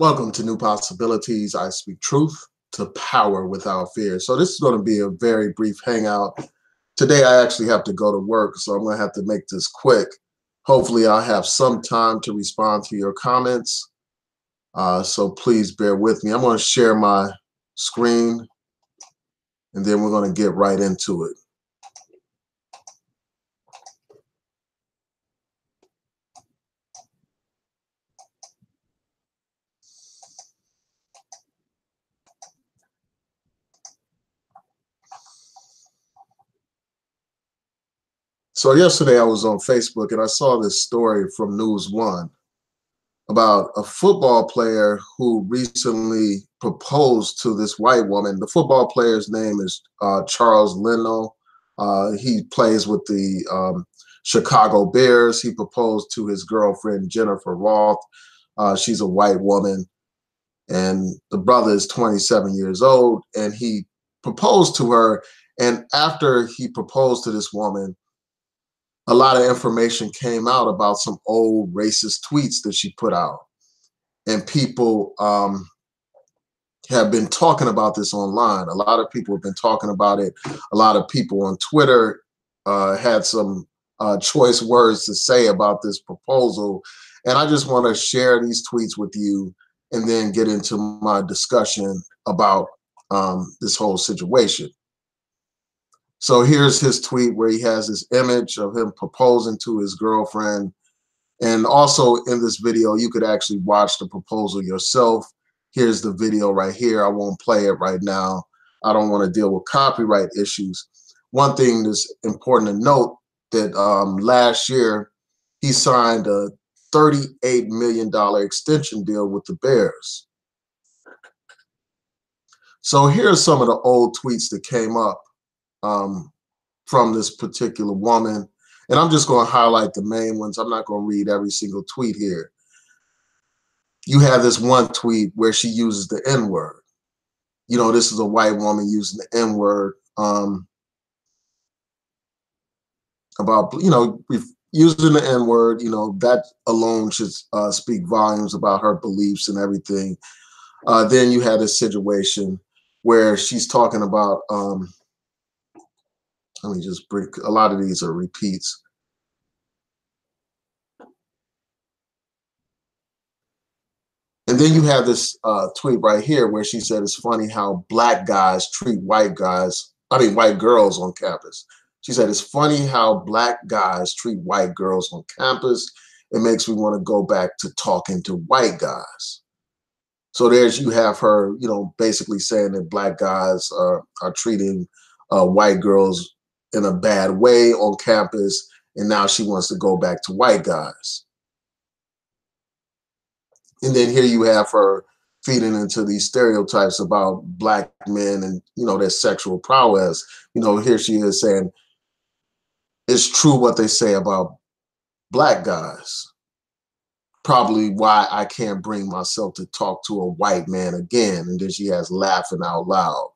Welcome to New Possibilities. I speak truth to power without fear. So this is going to be a very brief hangout. Today I actually have to go to work, so I'm going to have to make this quick. Hopefully I'll have some time to respond to your comments. So please bear with me. I'm going to share my screen and then we're going to get right into it. So yesterday I was on Facebook and I saw this story from News One about a football player who recently proposed to this white woman. The football player's name is Charles Leno. He plays with the Chicago Bears. He proposed to his girlfriend, Jennifer Roth. She's a white woman. And the brother is 27 years old. And he proposed to her. And after he proposed to this woman, a lot of information came out about some old racist tweets that she put out. And people have been talking about this online. A lot of people have been talking about it. A lot of people on Twitter had some choice words to say about this proposal. And I just want to share these tweets with you and then get into my discussion about this whole situation. So here's his tweet where he has this image of him proposing to his girlfriend. And also in this video, you could actually watch the proposal yourself. Here's the video right here. I won't play it right now. I don't want to deal with copyright issues. One thing that's important to note that last year, he signed a $38 million extension deal with the Bears. So here's some of the old tweets that came up from this particular woman. And I'm just going to highlight the main ones. I'm not going to read every single tweet here. You have this one tweet where she uses the N-word. You know, this is a white woman using the N-word about, you know, using the N-word, you know, that alone should speak volumes about her beliefs and everything. Then you had this situation where she's talking about, let me just break, a lot of these are repeats. And then you have this tweet right here where she said, it's funny how black guys treat white girls on campus. She said, it's funny how black guys treat white girls on campus. It makes me want to go back to talking to white guys. So there's, you have her, you know, basically saying that black guys are treating white girls in a bad way on campus. And now she wants to go back to white guys. And then here you have her feeding into these stereotypes about black men and, you know, their sexual prowess. You know, here she is saying, it's true what they say about black guys. Probably why I can't bring myself to talk to a white man again. And then she has laughing out loud.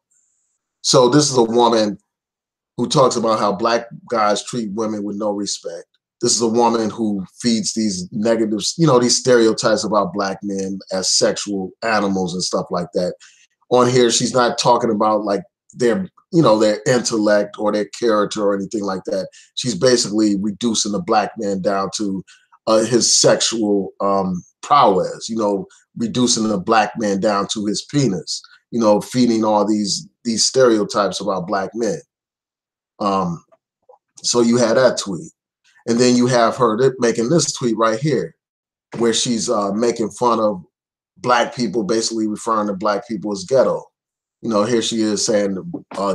So this is a woman who talks about how black guys treat women with no respect. This is a woman who feeds these negatives, you know, these stereotypes about black men as sexual animals and stuff like that. On here, she's not talking about like their, you know, their intellect or their character or anything like that. She's basically reducing the black man down to his sexual prowess, you know, reducing the black man down to his penis, you know, feeding all these stereotypes about black men. So you had that tweet. And then you have her making this tweet right here, where she's making fun of black people, basically referring to black people as ghetto. You know, here she is saying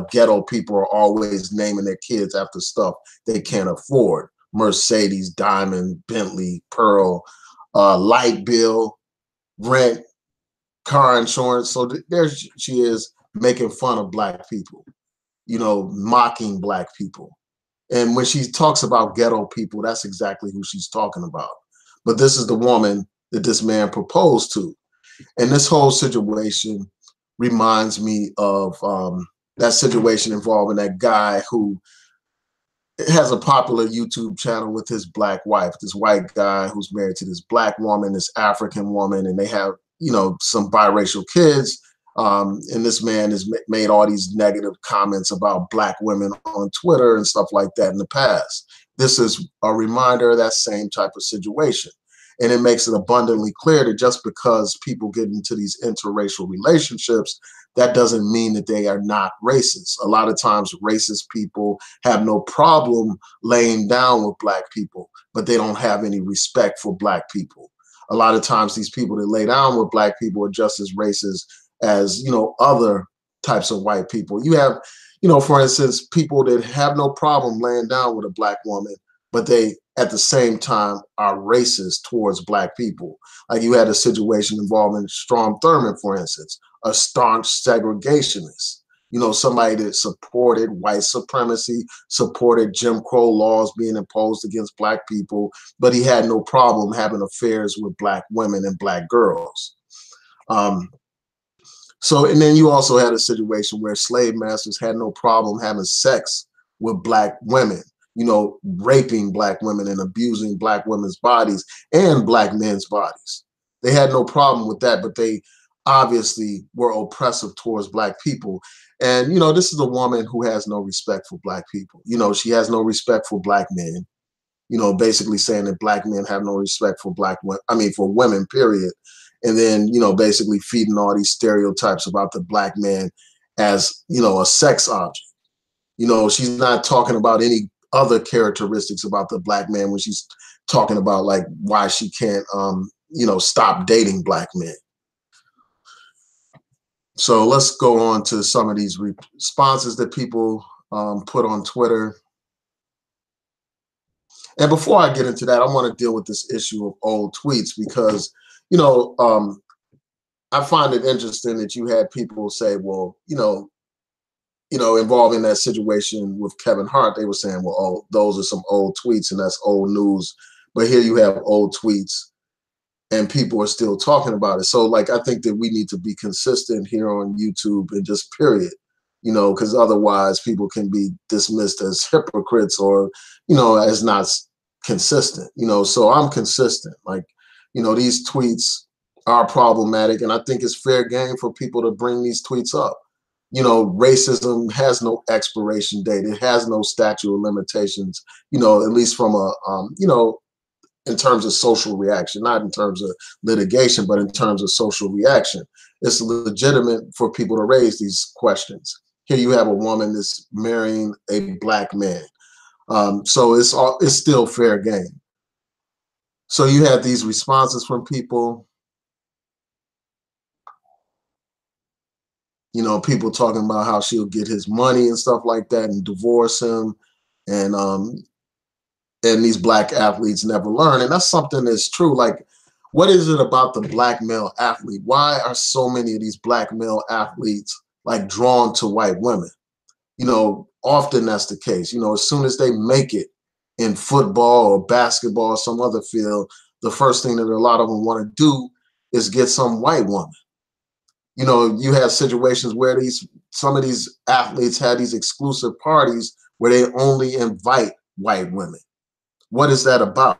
ghetto people are always naming their kids after stuff they can't afford. Mercedes, Diamond, Bentley, Pearl, light bill, rent, car insurance. So there she is making fun of black people, you know, mocking black people. And when she talks about ghetto people, that's exactly who she's talking about. But this is the woman that this man proposed to. And this whole situation reminds me of that situation involving that guy who has a popular YouTube channel with his black wife, this white guy who's married to this black woman, this African woman, and they have some biracial kids. And this man has made all these negative comments about black women on Twitter and stuff like that in the past. This is a reminder of that same type of situation. And it makes it abundantly clear that just because people get into these interracial relationships, that doesn't mean that they are not racist. A lot of times racist people have no problem laying down with black people, but they don't have any respect for black people. A lot of times these people that lay down with black people are just as racist as, other types of white people. You have, for instance, people that have no problem laying down with a black woman, but they at the same time are racist towards black people. Like you had a situation involving Strom Thurmond, for instance, a staunch segregationist, somebody that supported white supremacy, supported Jim Crow laws being imposed against black people, but he had no problem having affairs with black women and black girls. And then you also had a situation where slave masters had no problem having sex with black women, raping black women and abusing black women's bodies and black men's bodies. They had no problem with that, but they obviously were oppressive towards black people. And, this is a woman who has no respect for black people. She has no respect for black men, basically saying that black men have no respect for for women, period. And then, basically feeding all these stereotypes about the black man as, a sex object. She's not talking about any other characteristics about the black man when she's talking about like why she can't, stop dating black men. So let's go on to some of these responses that people put on Twitter. And before I get into that, I want to deal with this issue of old tweets because, I find it interesting that you had people say, well, involving that situation with Kevin Hart, they were saying, well, oh, those are some old tweets and that's old news. But here you have old tweets and people are still talking about it. So like, I think that we need to be consistent here on YouTube and just period, because otherwise people can be dismissed as hypocrites or, as not consistent, so I'm consistent. Like, these tweets are problematic and I think it's fair game for people to bring these tweets up. Racism has no expiration date. It has no statute of limitations, at least from a, in terms of social reaction, not in terms of litigation, but in terms of social reaction. It's legitimate for people to raise these questions. Here you have a woman that's marrying a black man. So it's still fair game. So you have these responses from people, people talking about how she'll get his money and stuff like that and divorce him. And these black athletes never learn. And that's something that's true. Like, what is it about the black male athlete? Why are so many of these black male athletes like drawn to white women? Often that's the case. As soon as they make it in football or basketball or some other field, the first thing that a lot of them want to do is get some white woman. You have situations where some of these athletes had these exclusive parties where they only invite white women. What is that about?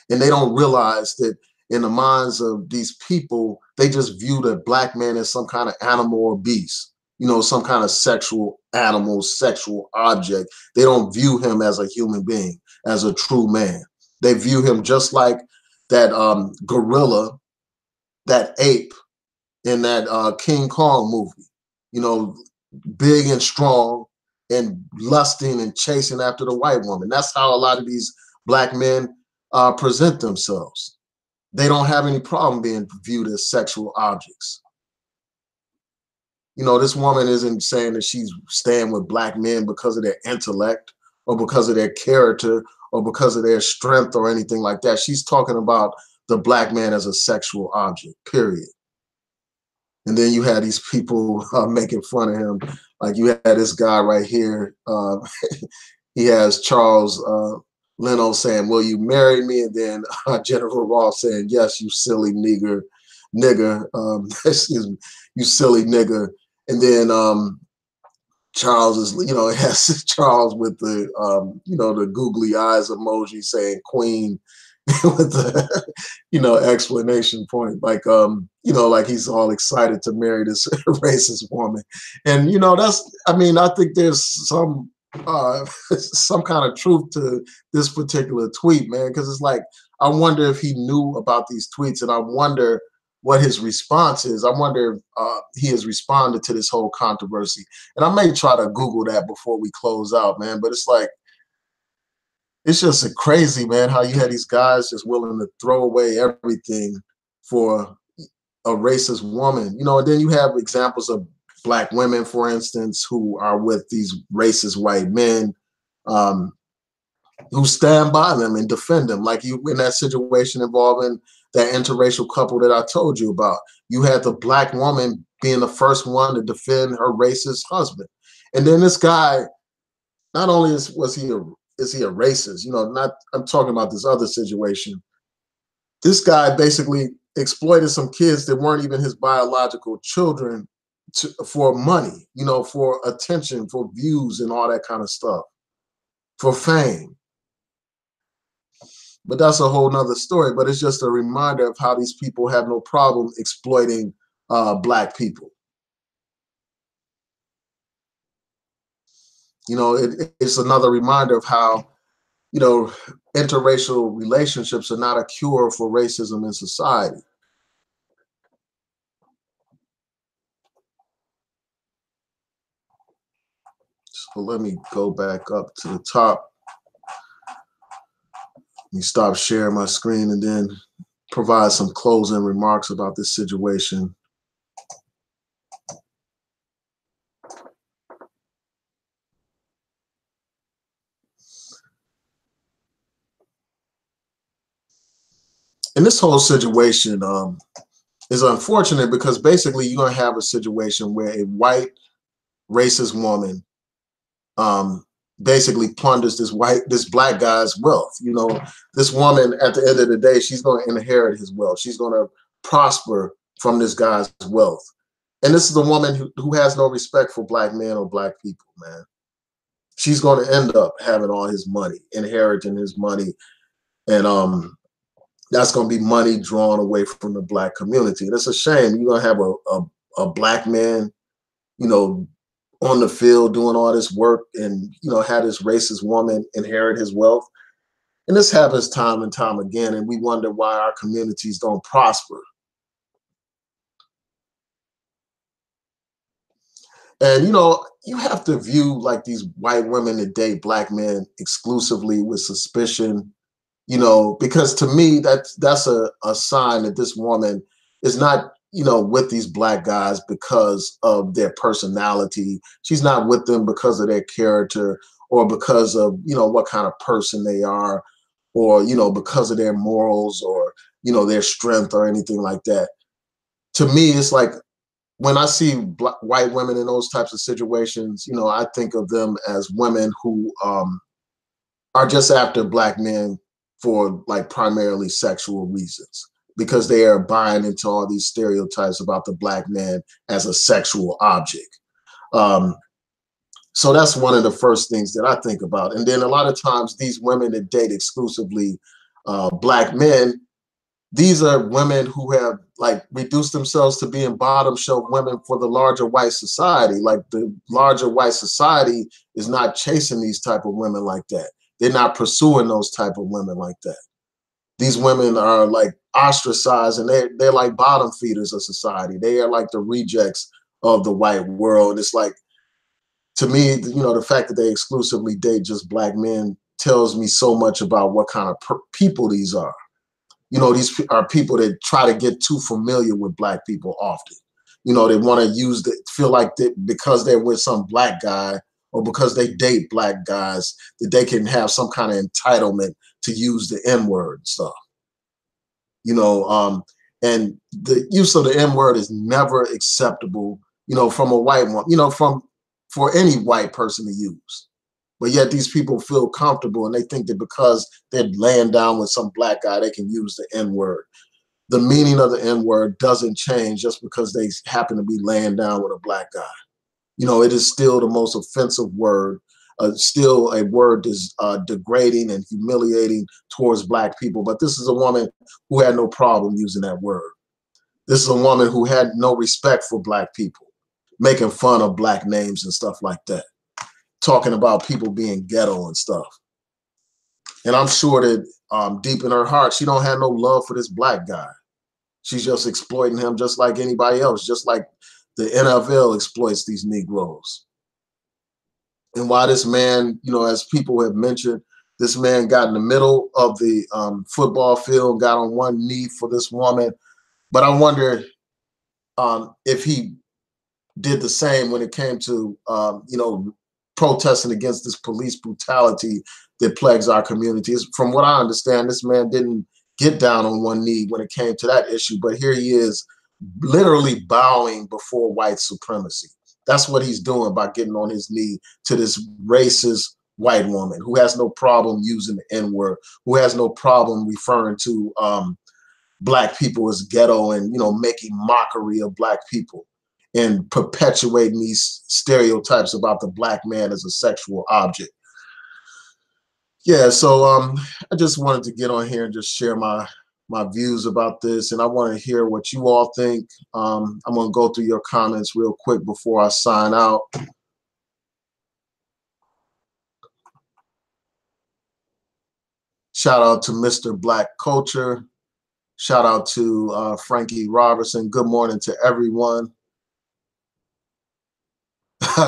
And they don't realize that in the minds of these people, they just view the black man as some kind of animal or beast, some kind of sexual animal, sexual object. They don't view him as a human being, as a true man. They view him just like that gorilla, that ape in that King Kong movie, big and strong and lusting and chasing after the white woman. That's how a lot of these black men present themselves. They don't have any problem being viewed as sexual objects. This woman isn't saying that she's staying with black men because of their intellect or because of their character or because of their strength or anything like that. She's talking about the black man as a sexual object, period. And then you had these people making fun of him. Like you had this guy right here. He has Charles Leno saying, will you marry me? And then Jennifer Roth saying, yes, you silly nigger, excuse me, you silly nigger. And then Charles is, it has Charles with the, the googly eyes emoji saying queen. with the, explanation point, like, like he's all excited to marry this racist woman. And, I mean, I think there's some kind of truth to this particular tweet, man, because it's like, I wonder if he knew about these tweets, and I wonder what his response is. I wonder if he has responded to this whole controversy. And I may try to Google that before we close out, man, but it's like, it's just a crazy, man, how you had these guys just willing to throw away everything for a racist woman, and then you have examples of Black women, for instance, who are with these racist white men, who stand by them and defend them. Like you in that situation involving that interracial couple that I told you about. You had the Black woman being the first one to defend her racist husband. And then this guy, not only is he a racist, not, I'm talking about this other situation. This guy basically exploited some kids that weren't even his biological children for money, for attention, for views and all that kind of stuff, for fame. But that's a whole nother story. But it's just a reminder of how these people have no problem exploiting Black people. It's another reminder of how, interracial relationships are not a cure for racism in society. So let me go back up to the top. Let me stop sharing my screen and then provide some closing remarks about this situation. And this whole situation is unfortunate because basically you're going to have a situation where a white racist woman basically plunders this Black guy's wealth. This woman, at the end of the day, she's going to inherit his wealth. She's going to prosper from this guy's wealth. And this is a woman who has no respect for Black men or Black people, man. She's going to end up having all his money, inheriting his money. And that's going to be money drawn away from the Black community. And it's a shame. You're going to have a Black man, on the field doing all this work and, had this racist woman inherit his wealth. And this happens time and time again. And we wonder why our communities don't prosper. And, you have to view like these white women that date Black men exclusively with suspicion, because to me, that's a sign that this woman is not, with these Black guys because of their personality. She's not with them because of their character or because of, what kind of person they are, or, because of their morals or, their strength or anything like that. To me, it's like, when I see white women in those types of situations, I think of them as women who are just after Black men for like primarily sexual reasons, because they are buying into all these stereotypes about the Black man as a sexual object. So that's one of the first things that I think about. And then a lot of times these women that date exclusively Black men, these are women who have like reduced themselves to being bottom shelf women for the larger white society. Like the larger white society is not chasing these type of women like that. They're not pursuing those type of women like that. These women are like ostracized, and they're like bottom feeders of society. They are like the rejects of the white world. It's like, to me, the fact that they exclusively date just Black men tells me so much about what kind of people these are. These are people that try to get too familiar with Black people often. They want to feel like that because they're with some Black guy or because they date Black guys, that they can have some kind of entitlement to use the N-word and stuff. And the use of the N-word is never acceptable, from a white one, for any white person to use. But yet these people feel comfortable and they think that because they're laying down with some Black guy, they can use the N-word. The meaning of the N-word doesn't change just because they happen to be laying down with a Black guy. It is still the most offensive word still a word is degrading and humiliating towards Black people. But this is a woman who had no problem using that word. This is a woman who had no respect for Black people, making fun of Black names and stuff like that, talking about people being ghetto and stuff. And I'm sure that deep in her heart, she don't have no love for this Black guy. She's just exploiting him just like anybody else, just like the NFL exploits these Negroes. And why this man, you know, as people have mentioned, this man got in the middle of the football field, got on one knee for this woman. But I wonder if he did the same when it came to, you know, protesting against this police brutality that plagues our communities. From what I understand, this man didn't get down on one knee when it came to that issue, but here he is literally bowing before white supremacy. That's what he's doing by getting on his knee to this racist white woman who has no problem using the N-word, who has no problem referring to Black people as ghetto and, you know, making mockery of Black people and perpetuating these stereotypes about the Black man as a sexual object. Yeah, so I just wanted to get on here and just share my views about this, and I want to hear what you all think. I'm going to go through your comments real quick before I sign out. Shout out to Mr. Black Culture. Shout out to Frankie Robertson. Good morning to everyone.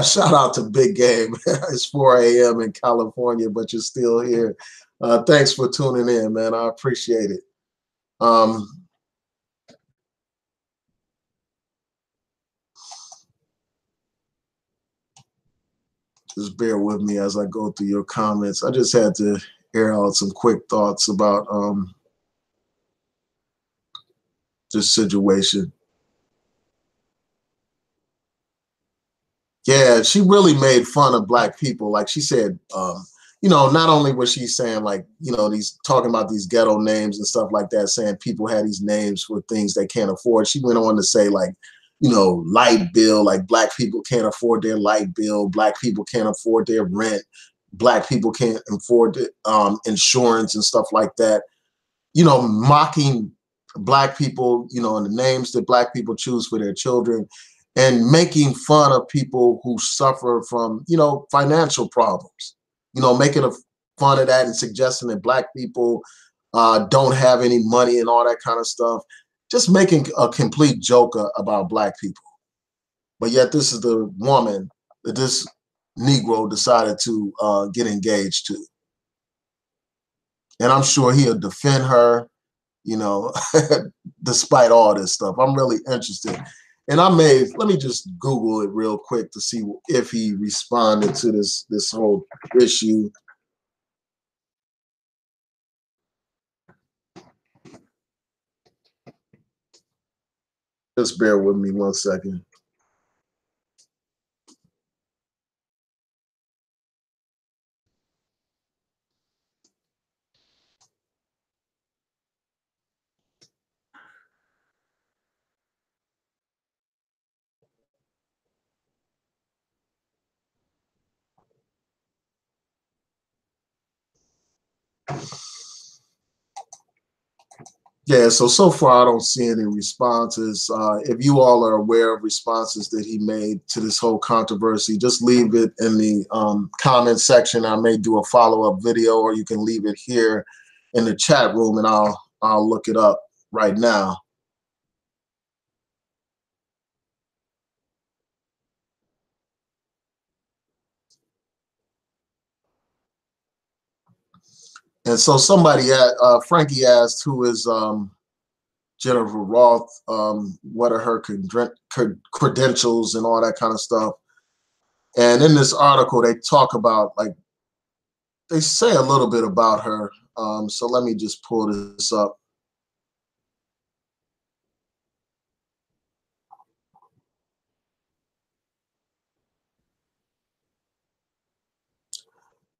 Shout out to Big Game. It's 4 a.m. in California, but you're still here. Thanks for tuning in, man. I appreciate it. Just bear with me as I go through your comments. I just had to air out some quick thoughts about this situation. Yeah, she really made fun of Black people. Like she said, you know, not only was she saying like, you know, these talking about these ghetto names and stuff like that, saying people had these names for things they can't afford. She went on to say like, you know, light bill, like Black people can't afford their light bill. Black people can't afford their rent. Black people can't afford insurance and stuff like that. You know, mocking Black people, you know, and the names that Black people choose for their children, and making fun of people who suffer from, you know, financial problems, you know, making fun of that and suggesting that Black people don't have any money and all that kind of stuff, just making a complete joke about Black people. But yet this is the woman that this Negro decided to get engaged to. And I'm sure he'll defend her, you know, despite all this stuff. I'm really interested. And let me just Google it real quick to see if he responded to this whole issue. Just bear with me 1 second. Yeah, so far I don't see any responses. If you all are aware of responses that he made to this whole controversy, just leave it in the comment section. I may do a follow-up video, or you can leave it here in the chat room, and I'll look it up right now. And so somebody, Frankie asked, who is Jennifer Roth, what are her credentials and all that kind of stuff. And in this article, they talk about, like, they say a little bit about her. So let me just pull this up.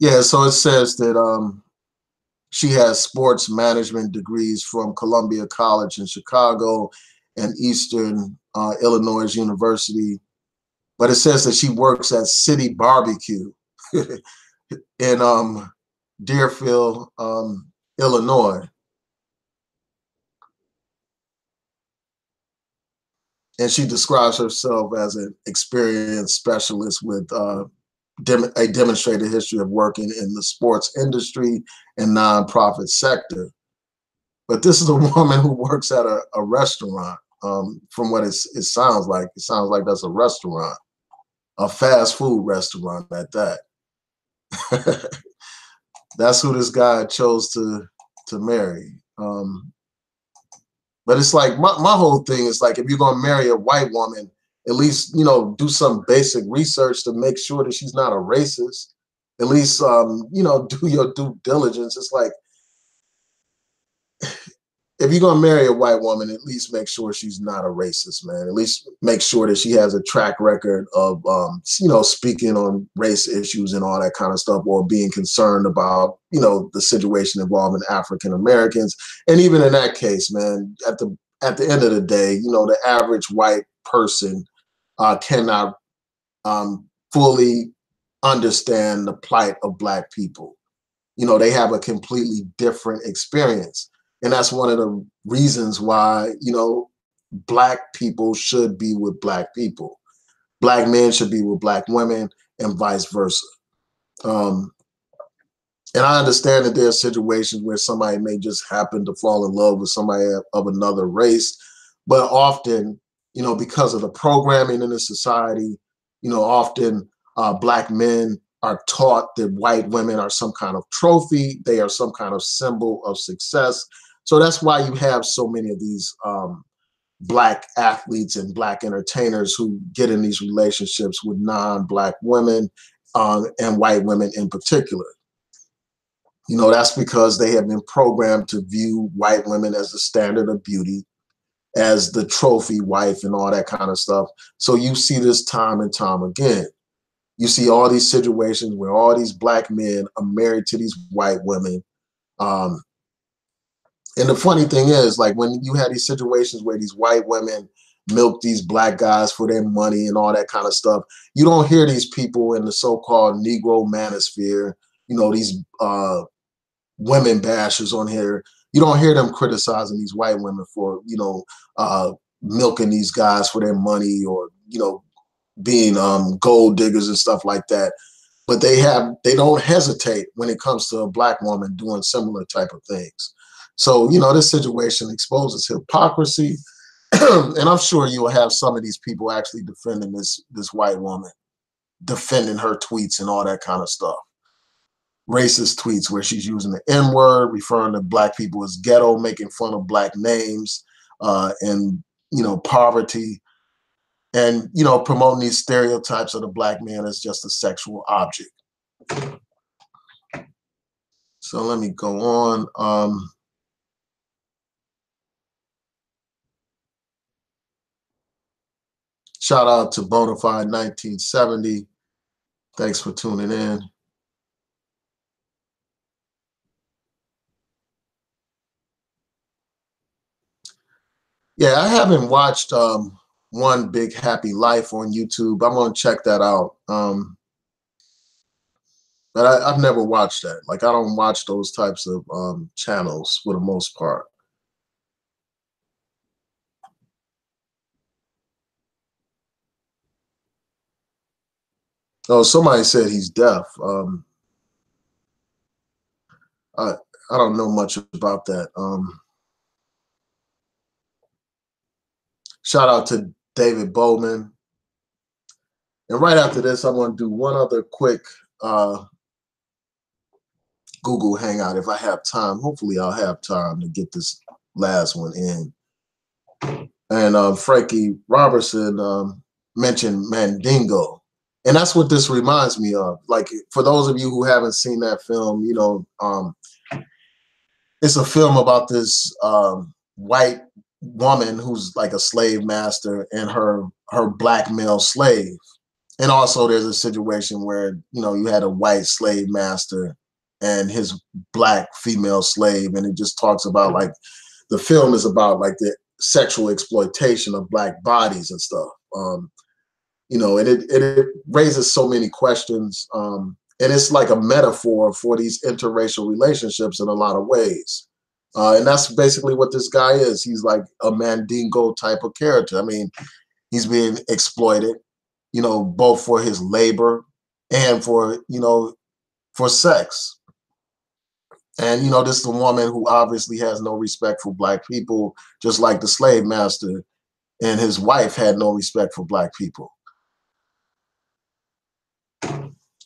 Yeah, so it says that she has sports management degrees from Columbia College in Chicago and Eastern Illinois University. But it says that she works at City Barbecue. in Deerfield, Illinois. And she describes herself as an experienced specialist with a demonstrated history of working in the sports industry and nonprofit sector. But this is a woman who works at a restaurant. From what it sounds like that's a restaurant, a fast food restaurant at that. That's who this guy chose to marry. But it's like my whole thing is like, if you're gonna marry a white woman, at least, you know, do some basic research to make sure that she's not a racist. At least you know, do your due diligence. It's like, if you're gonna marry a white woman, at least make sure she's not a racist, man. At least make sure that she has a track record of you know, speaking on race issues and all that kind of stuff, or being concerned about, you know, the situation involving African Americans. And even in that case, man, at the end of the day, you know, the average white person cannot fully understand the plight of Black people. You know, they have a completely different experience. And that's one of the reasons why, you know, Black people should be with Black people. Black men should be with Black women, and vice versa. And I understand that there are situations where somebody may just happen to fall in love with somebody of another race, but often, you know, because of the programming in the society, you know, often Black men are taught that white women are some kind of trophy. They are some kind of symbol of success. So that's why you have so many of these Black athletes and Black entertainers who get in these relationships with non-Black women and white women in particular. You know, that's because they have been programmed to view white women as the standard of beauty, as the trophy wife and all that kind of stuff. So you see this time and time again. You see all these situations where all these Black men are married to these white women. And the funny thing is, like, when you had these situations where these white women milk these Black guys for their money and all that kind of stuff, you don't hear these people in the so-called Negro manosphere, you know, these women bashers on here. You don't hear them criticizing these white women for, you know, milking these guys for their money, or, you know, being gold diggers and stuff like that. But they don't hesitate when it comes to a Black woman doing similar type of things. So, you know, this situation exposes hypocrisy. And I'm sure you will have some of these people actually defending this white woman, defending her tweets and all that kind of stuff. Racist tweets where she's using the N-word, referring to Black people as ghetto, making fun of Black names, and, you know, poverty, and, you know, promoting these stereotypes of the Black man as just a sexual object. So let me go on. Shout out to Bonafide 1970. Thanks for tuning in. Yeah, I haven't watched One Big Happy Life on YouTube. I'm gonna check that out. But I've never watched that. Like, I don't watch those types of channels for the most part. Oh, somebody said he's deaf. I don't know much about that. Shout out to David Bowman. And right after this, I'm going to do one other quick Google Hangout if I have time. Hopefully, I'll have time to get this last one in. And Frankie Robertson mentioned Mandingo. And that's what this reminds me of. Like, for those of you who haven't seen that film, you know, it's a film about this white woman who's like a slave master and her Black male slave. And also there's a situation where, you know, you had a white slave master and his Black female slave. And it just talks about, like, the film is about like the sexual exploitation of Black bodies and stuff. You know, and it raises so many questions. And it's like a metaphor for these interracial relationships in a lot of ways. And that's basically what this guy is. He's like a Mandingo type of character. I mean, he's being exploited, you know, both for his labor and for, you know, for sex. And, you know, this is a woman who obviously has no respect for Black people, just like the slave master and his wife had no respect for Black people.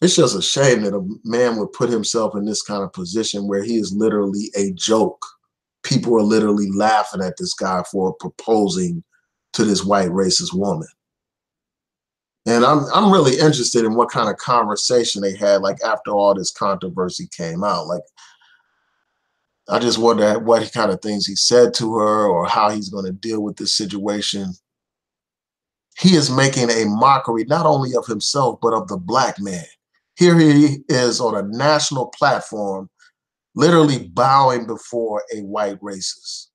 It's just a shame that a man would put himself in this kind of position where he is literally a joke. People are literally laughing at this guy for proposing to this white racist woman. And I'm really interested in what kind of conversation they had, like after all this controversy came out. Like, I just wonder what kind of things he said to her or how he's going to deal with this situation. He is making a mockery not only of himself, but of the Black man. Here he is on a national platform, literally bowing before a white racist.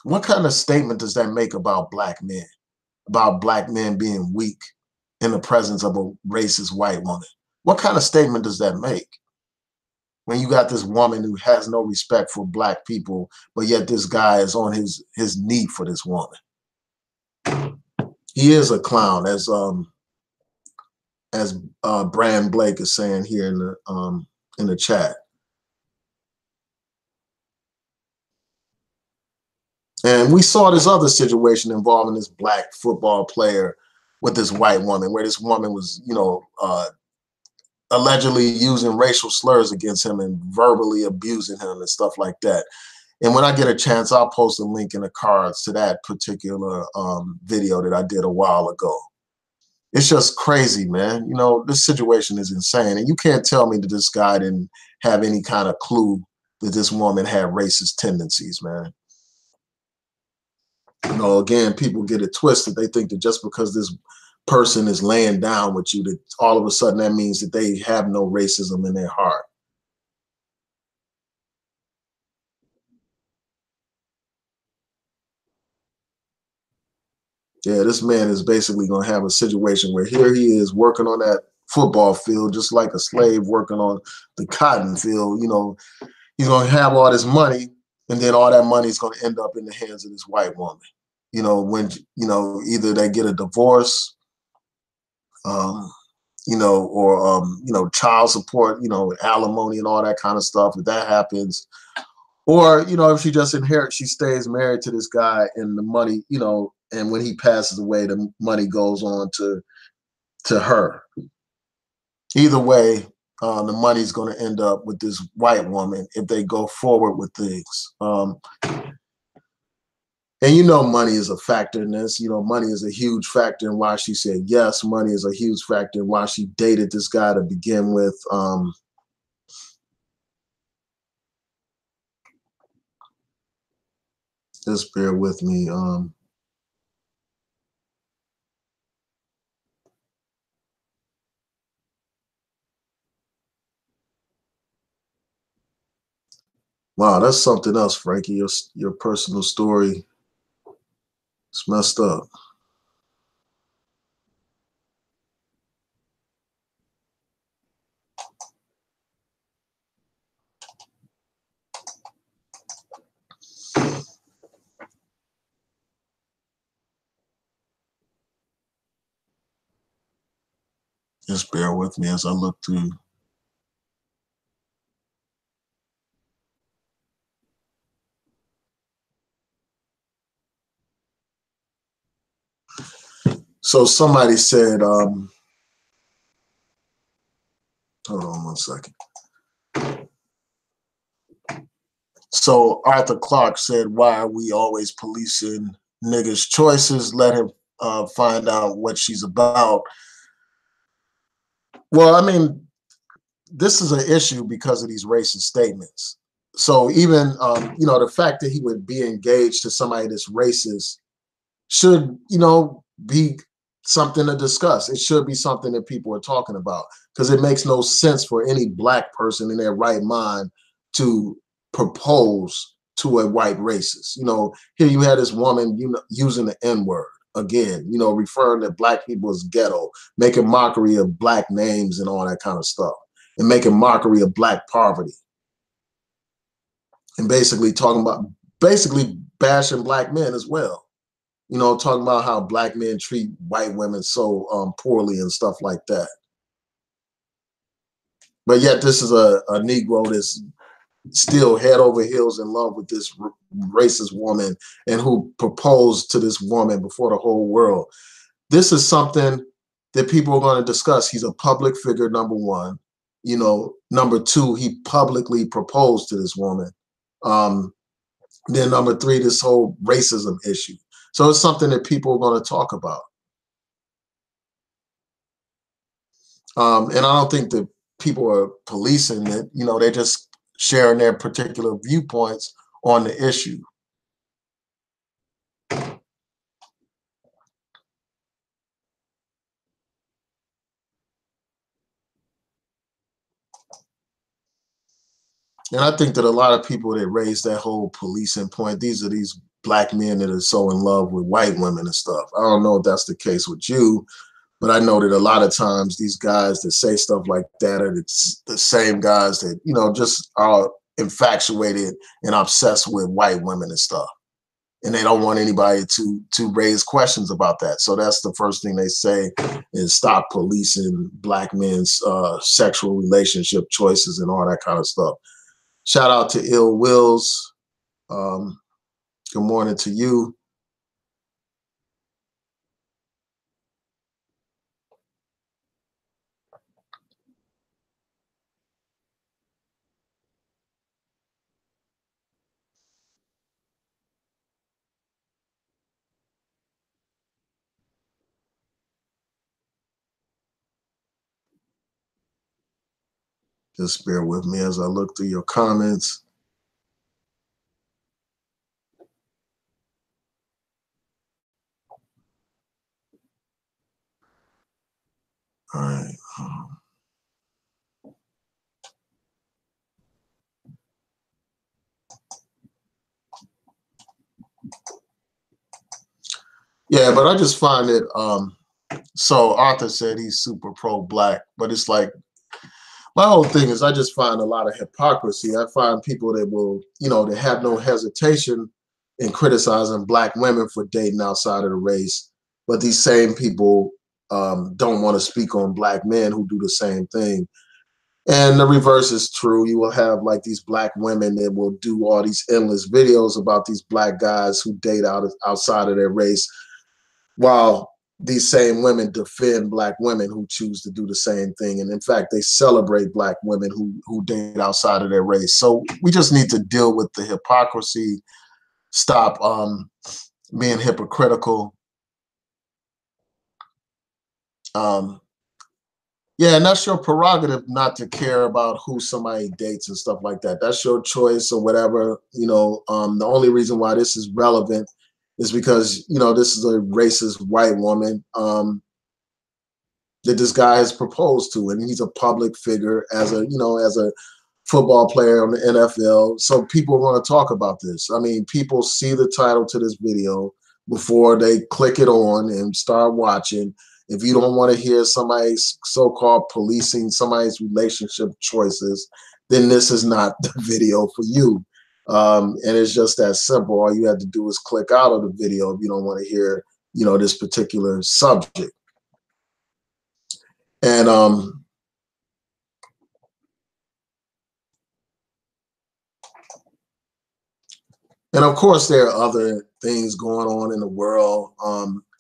What kind of statement does that make about Black men? About Black men being weak in the presence of a racist white woman? What kind of statement does that make? When you got this woman who has no respect for Black people, but yet this guy is on his knee for this woman. He is a clown, as Brand Blake is saying here in the chat. And we saw this other situation involving this Black football player with this white woman, where this woman was, you know, allegedly using racial slurs against him and verbally abusing him and stuff like that. And when I get a chance, I'll post a link in the cards to that particular video that I did a while ago. It's just crazy, man. You know, this situation is insane. And you can't tell me that this guy didn't have any kind of clue that this woman had racist tendencies, man. You know, again, people get it twisted. They think that just because this person is laying down with you, that all of a sudden that means that they have no racism in their heart. Yeah, this man is basically going to have a situation where here he is working on that football field, just like a slave working on the cotton field. You know, he's going to have all this money, and then all that money is going to end up in the hands of this white woman. You know, when, you know, either they get a divorce, you know, or, you know, child support, you know, alimony and all that kind of stuff. If that happens, or, you know, if she just inherits, she stays married to this guy and the money, you know, and when he passes away, the money goes on to her. Either way, the money's going to end up with this white woman if they go forward with things. And you know, money is a factor in this. You know, money is a huge factor in why she said yes. Money is a huge factor in why she dated this guy to begin with. Just bear with me. Wow, that's something else, Frankie. Your personal story, it's messed up. Just bear with me as I look through. So somebody said, hold on one second. So Arthur Clarke said, why are we always policing niggas' choices? Let him find out what she's about. Well, I mean, this is an issue because of these racist statements. So even, you know, the fact that he would be engaged to somebody that's racist should, you know, be something to discuss. It should be something that people are talking about, because it makes no sense for any Black person in their right mind to propose to a white racist. You know, here you had this woman, you know, using the N-word again, you know, referring to Black people as ghetto, making mockery of Black names and all that kind of stuff. and making mockery of Black poverty, and basically talking about bashing Black men as well. You know, talking about how Black men treat white women so poorly and stuff like that. But yet this is a Negro that's still head over heels in love with this racist woman, and who proposed to this woman before the whole world. This is something that people are going to discuss. He's a public figure, number one. You know, number two, he publicly proposed to this woman. Then number three, this whole racism issue. So it's something that people are going to talk about. And I don't think that people are policing it. You know, they're just sharing their particular viewpoints on the issue. And I think that a lot of people that raise that whole policing point, these are these Black men that are so in love with white women and stuff. I don't know if that's the case with you, but I know that a lot of times these guys that say stuff like that are the same guys that, you know, just are infatuated and obsessed with white women and stuff. And they don't want anybody to raise questions about that. So that's the first thing they say is stop policing Black men's sexual relationship choices and all that kind of stuff. Shout out to Ill Wills. Good morning to you. Just bear with me as I look through your comments. All right. Yeah, but I just find it, so Arthur said he's super pro-Black, but it's like, my whole thing is I just find a lot of hypocrisy. I find people that will, you know, that have no hesitation in criticizing Black women for dating outside of the race, but these same people don't want to speak on Black men who do the same thing. And the reverse is true. You will have like these Black women that will do all these endless videos about these Black guys who date outside of their race, while these same women defend Black women who choose to do the same thing. And in fact, they celebrate Black women who date outside of their race. So we just need to deal with the hypocrisy, stop being hypocritical. Yeah, and that's your prerogative not to care about who somebody dates and stuff like that. That's your choice or whatever. You know, the only reason why this is relevant is because, you know, this is a racist white woman that this guy has proposed to, and he's a public figure as a, you know, as a football player on the NFL. So people want to talk about this. I mean, people see the title to this video before they click it on and start watching. If you don't want to hear somebody's so-called policing somebody's relationship choices, then this is not the video for you. And it's just that simple. All you have to do is click out of the video if you don't want to hear, you know, this particular subject. And of course, there are other things going on in the world,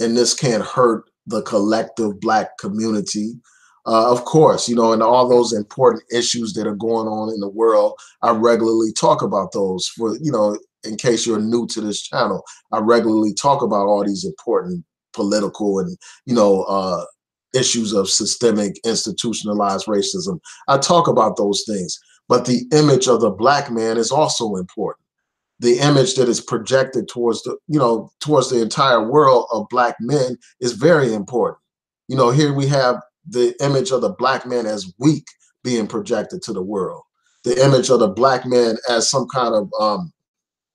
and this can't hurt the collective Black community. Of course, you know, and all those important issues that are going on in the world, I regularly talk about those. For, you know, in case you're new to this channel, I regularly talk about all these important political and, you know, issues of systemic institutionalized racism. I talk about those things, but the image of the Black man is also important. The image that is projected towards the, you know, towards the entire world of Black men is very important. You know, here we have the image of the Black man as weak being projected to the world. The image of the Black man as some kind of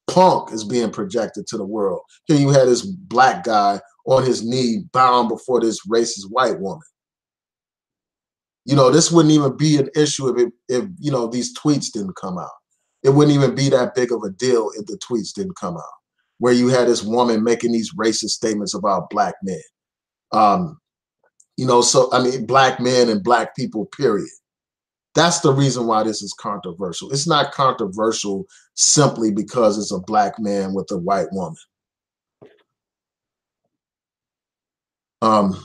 punk is being projected to the world. Here you had this Black guy on his knee bound before this racist white woman. You know, this wouldn't even be an issue if you know, these tweets didn't come out. It wouldn't even be that big of a deal if the tweets didn't come out, where you had this woman making these racist statements about black men. Um, you know, so I mean, black men and black people, period. That's the reason why this is controversial. It's not controversial simply because it's a black man with a white woman. Um,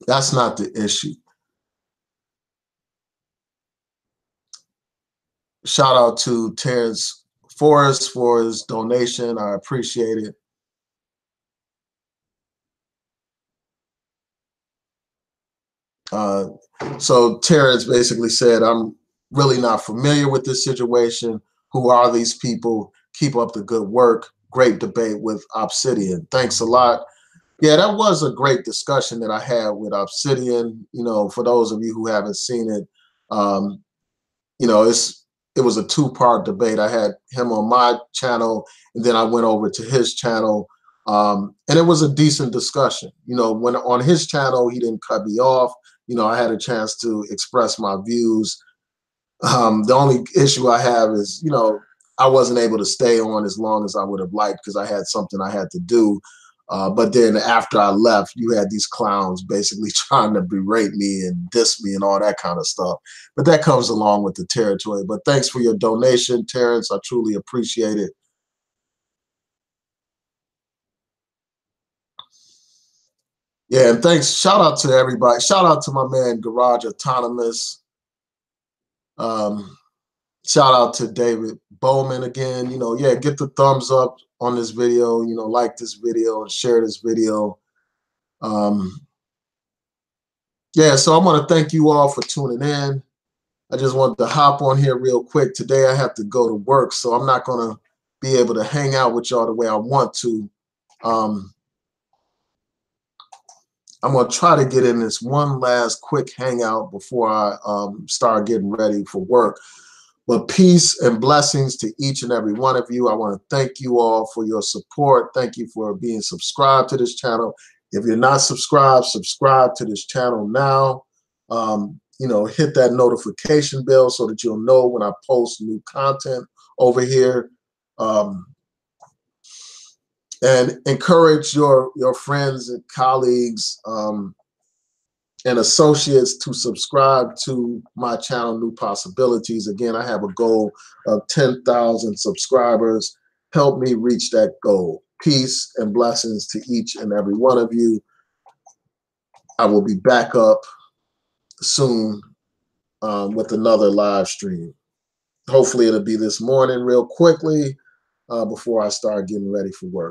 that's not the issue. Shout out to Terrence Forrest for his donation. I appreciate it. Uh, so Terrence basically said, I'm really not familiar with this situation. Who are these people? Keep up the good work. Great debate with Obsidian. Thanks a lot. Yeah, that was a great discussion that I had with Obsidian. You know, for those of you who haven't seen it, um, you know, it was a two-part debate. I had him on my channel, and then I went over to his channel, and it was a decent discussion. You know, when on his channel, he didn't cut me off. You know, I had a chance to express my views. The only issue I have is, you know, I wasn't able to stay on as long as I would have liked because I had something I had to do. But then after I left, you had these clowns basically trying to berate me and diss me and all that kind of stuff. But that comes along with the territory. But thanks for your donation, Terrence. I truly appreciate it. Yeah, and thanks. Shout out to everybody. Shout out to my man Garage Autonomous. Um, Shout out to David Bowman again. You know, yeah, get the thumbs up on this video. You know, like this video and share this video. Um, yeah, so I want to thank you all for tuning in. I just wanted to hop on here real quick. Today I have to go to work, so I'm not going to be able to hang out with y'all the way I want to. Um, I'm going to try to get in this one last quick hangout before I start getting ready for work. But peace and blessings to each and every one of you. I want to thank you all for your support. Thank you for being subscribed to this channel. If you're not subscribed, subscribe to this channel now. You know, hit that notification bell so that you'll know when I post new content over here. And encourage your friends and colleagues and associates to subscribe to my channel, New Possibilities. Again, I have a goal of 10,000 subscribers. Help me reach that goal. Peace and blessings to each and every one of you. I will be back up soon with another live stream. Hopefully it'll be this morning real quickly before I start getting ready for work.